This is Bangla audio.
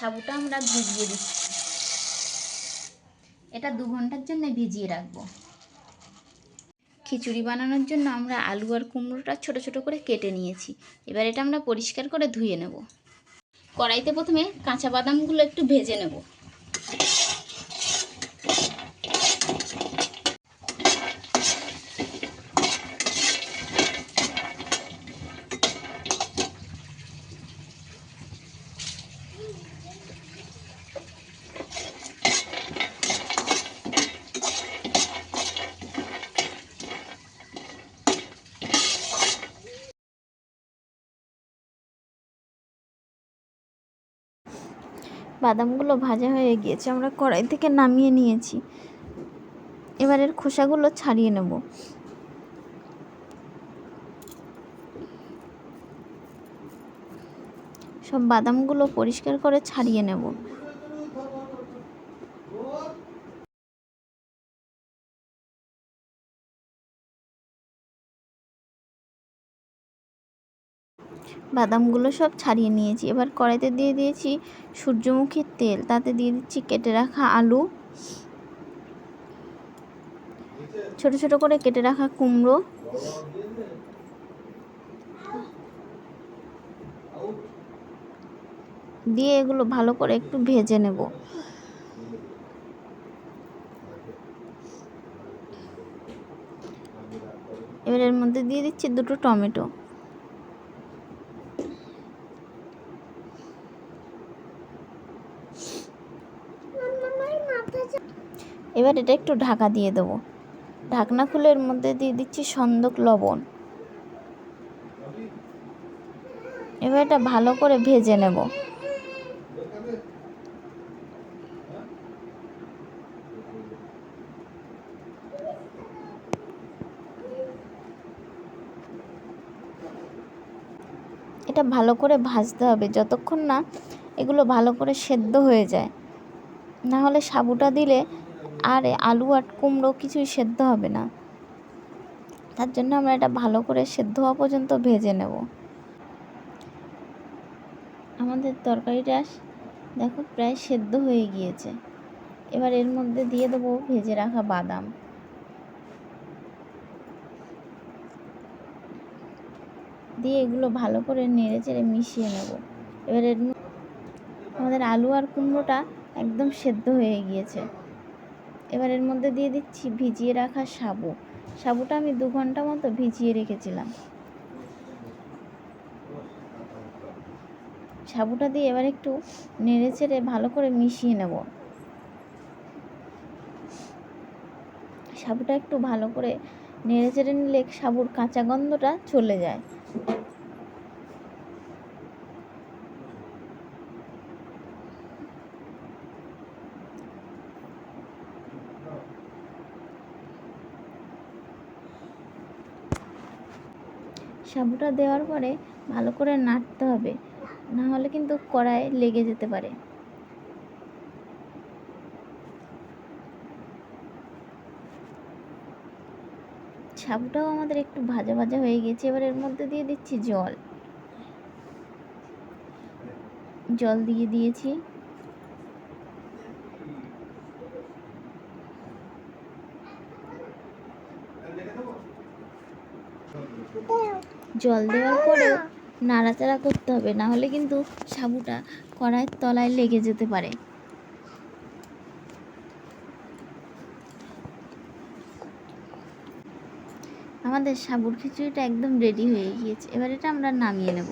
সাবুটা আমরা ভিজিয়ে দিচ্ছি। এটা 2 ঘন্টার জন্য ভিজিয়ে রাখবো। খিচুড়ি বানানোর জন্য আমরা আলু আর কুমড়োটা ছোট ছোট করে কেটে নিয়েছি। এবার এটা আমরা পরিষ্কার করে ধুয়ে নেব। কড়াইতে প্রথমে কাঁচা বাদামগুলো একটু ভেজে নেব। বাদামগুলো ভাজা হয়ে গিয়েছে, আমরা কড়াই থেকে নামিয়ে নিয়েছি। এবার এর খোসাগুলো ছাড়িয়ে নেব। সব বাদামগুলো পরিষ্কার করে ছাড়িয়ে নেব। বাদামগুলো সব ছাড়িয়ে নিয়েছি। এবার কড়াইতে দিয়ে দিয়েছি সূর্যমুখীর তেল, তাতে দিয়ে দিচ্ছি কেটে রাখা আলু, ছোট ছোট করে কেটে রাখা কুমড়ো, দিয়ে এগুলো ভালো করে একটু ভেজে নেব। এবার এর মধ্যে দিয়ে দিচ্ছি 2টো টমেটো। এবার এটা একটু ঢাকা দিয়ে দেবো। ঢাকনা খুলে এর মধ্যে দিয়ে দিচ্ছি সন্দক লবণ। এবার এটা ভালো করে ভেজে নেব। এটা ভালো করে ভাজতে হবে যতক্ষণ না এগুলো ভালো করে সেদ্ধ হয়ে যায়, না হলে সাবুটা দিলে আর আলু আর কুমড়ো কিছুই সেদ্ধ হবে না। তার জন্য আমরা এটা ভালো করে সেদ্ধ হওয়া পর্যন্ত ভেজে নেব। আমাদের তরকারিটা দেখো প্রায় সেদ্ধ হয়ে গিয়েছে। এবার এর মধ্যে দিয়ে দেবো ভেজে রাখা বাদাম। দিয়ে এগুলো ভালো করে নেড়ে চেড়ে মিশিয়ে নেব। এবার আমাদের আলু আর কুমড়োটা একদম সেদ্ধ হয়ে গিয়েছে। এবার এর মধ্যে দিয়ে দিচ্ছি ভিজিয়ে রাখা সাবু। সাবুটা আমি 2 ঘন্টা মতো ভিজিয়ে রেখেছিলাম। সাবুটা দিয়ে এবার একটু নেড়ে চেড়ে ভালো করে মিশিয়ে নেব। সাবুটা একটু ভালো করে নেড়ে চেড়ে নিলে সাবুর কাঁচা গন্ধটা চলে যায়। সাবুটা দেওয়ার পরে ভালো করে নাড়তে হবে, না হলে কিন্তু কড়াইয়ে লেগে যেতে পারে। সাবুটাও আমাদের একটু ভাজা ভাজা হয়ে গেছে। এবার এর মধ্যে দিয়ে দিচ্ছি জল। জল দিয়ে দিয়েছি। জল দেওয়ার পরেও নাড়াচাড়া করতে হবে, না হলে কিন্তু সাবুটা কড়াইয়ের তলায় লেগে যেতে পারে। আমাদের সাবুর খিচুড়িটা একদম রেডি হয়ে গিয়েছে। এবার এটা আমরা নামিয়ে নেব।